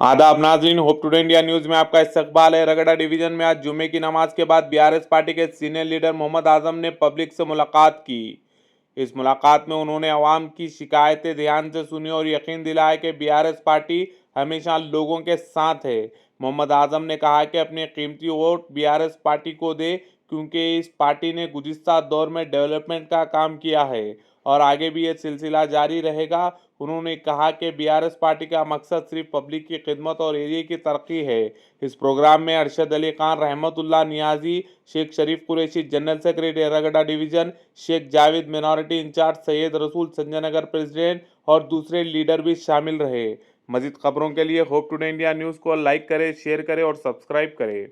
आदाब नाजरीन, hope today India news में आपका इस्तकबाल है। रगड़ा डिवीजन में आज जुम्मे की नमाज के बाद बीआरएस पार्टी के सीनियर लीडर मोहम्मद आजम ने पब्लिक से मुलाकात की। इस मुलाकात में उन्होंने अवाम की शिकायतें ध्यान से सुनी और यकीन दिलाया कि बीआरएस पार्टी हमेशा लोगों के साथ है। मोहम्मद आजम ने कहा कि अपने कीमती वोट बीआरएस पार्टी को दे, क्योंकि इस पार्टी ने गुज़िश्ता दौर में डेवलपमेंट का काम किया है और आगे भी ये सिलसिला जारी रहेगा। उन्होंने कहा कि बीआरएस पार्टी का मकसद सिर्फ पब्लिक की खिदमत और एरिया की तरक्की है। इस प्रोग्राम में Arshad Ali Khan, Rahmatullah Niazi, Sheikh Sharif Qureshi general secretary Ragda division, Sheikh Javed minority in charge, Syed Rasool Sanjay नगर प्रेसिडेंट और दूसरे लीडर भी शामिल रहे। मजीद खबरों के लिए होप टुडे इंडिया न्यूज़ को लाइक करें, शेयर करें और सब्सक्राइब करें।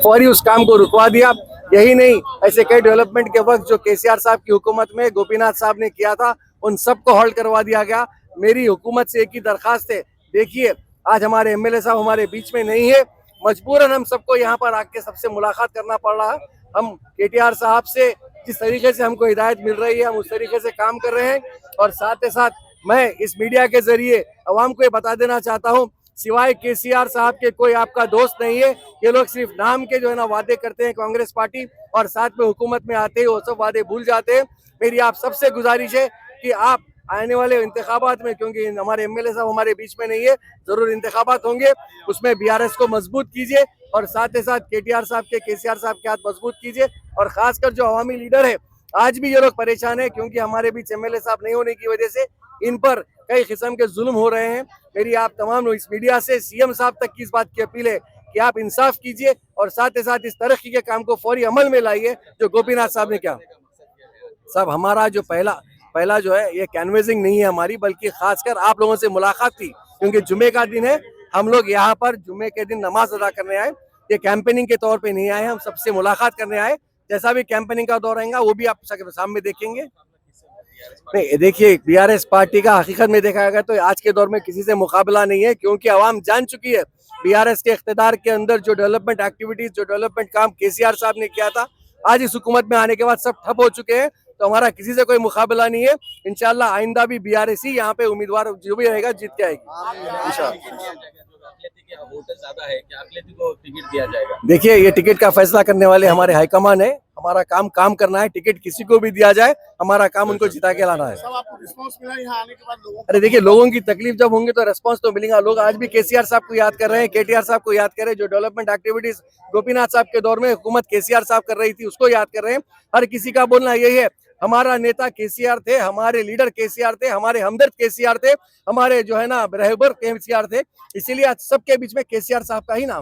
फौरी उस काम को रुकवा दिया। यही नहीं, ऐसे कई डेवलपमेंट के वक्त जो केसीआर साहब की हुकूमत में गोपीनाथ साहब ने किया था, उन सबको हॉल्ट करवा दिया गया। मेरी हुकूमत से एक ही दरखास्त है, देखिए आज हमारे एमएलए साहब हमारे बीच में नहीं है, मजबूरन हम सबको यहाँ पर आके सबसे मुलाकात करना पड़ रहा है। हम केटीआर साहब से जिस तरीके से हमको हिदायत मिल रही है, हम उस तरीके से काम कर रहे हैं। और साथ ही साथ मैं इस मीडिया के जरिए अवाम को ये बता देना चाहता हूँ, सिवाय केसीआर साहब के कोई आपका दोस्त नहीं है। ये लोग सिर्फ नाम के जो है ना वादे करते हैं कांग्रेस पार्टी, और साथ में हुकूमत में आते ही वो सब वादे भूल जाते हैं। मेरी आप सबसे गुजारिश है कि आप आने वाले इंतखाबात में, क्योंकि हमारे एमएलए साहब हमारे बीच में नहीं है, जरूर इंतखाबात होंगे, उसमें बीआरएस को मजबूत कीजिए और साथ ही साथ केटीआर साहब के, केसीआर साहब के हाथ मजबूत कीजिए। और खासकर जो अवामी लीडर है, आज भी ये लोग परेशान है क्योंकि हमारे बीच एमएलए साहब नहीं होने की वजह से इन पर कई किस्म के जुल्म हो रहे हैं। मेरी आप तमाम इस मीडिया से सीएम साहब तक की इस बात की अपील है कि आप इंसाफ कीजिए और साथ ही साथ इस तरक्की के काम को फौरी अमल में लाइए जो गोपीनाथ साहब ने किया। साहब हमारा जो पहला जो है ये कैनवेसिंग नहीं है हमारी, बल्कि खासकर आप लोगों से मुलाकात थी, क्योंकि जुमे का दिन है। हम लोग यहाँ पर जुमे के दिन नमाज अदा करने आए, ये कैंपेनिंग के तौर पे नहीं आए, हम सबसे मुलाकात करने आए। जैसा भी कैंपेनिंग का दौर रहेगा वो भी आप सामने देखेंगे। नहीं देखिए, बीआरएस पार्टी का हकीकत में देखा गया तो आज के दौर में किसी से मुकाबला नहीं है, क्योंकि आवाम जान चुकी है बीआरएस के इख्तिदार के अंदर जो डेवलपमेंट एक्टिविटीज, जो डेवलपमेंट काम केसीआर साहब ने किया था, आज इस हुकूमत में आने के बाद सब ठप हो चुके हैं। तो हमारा किसी से कोई मुकाबला नहीं है। इंशाल्लाह आइंदा भी बीआरएस ही यहाँ पे उम्मीदवार जो भी रहेगा जीत के आएगी। देखिए, ये टिकट का फैसला करने वाले हमारे हाईकमान है। हमारा काम करना है, टिकट किसी को भी दिया जाए, हमारा काम उनको जिता के लाना है। आपको रिस्पांस मिला यहाँ आने के बाद लोगों? अरे देखिए, लोगों की तकलीफ जब होंगे तो रेस्पॉन्स तो मिलेगा। लोग आज भी केसीआर साहब को याद कर रहे हैं, केटीआर साहब को याद कर रहे हैं। जो डेवलपमेंट एक्टिविटीज गोपीनाथ साहब के दौर में हुकूमत केसीआर साहब कर रही थी, उसको याद कर रहे हैं। हर किसी का बोलना यही है, हमारा नेता केसीआर थे, हमारे लीडर केसीआर थे, हमारे हमदर्द केसीआर थे, हमारे जो है ना रहबर केसीआर थे। इसीलिए आज सबके बीच में केसीआर साहब का ही नाम है।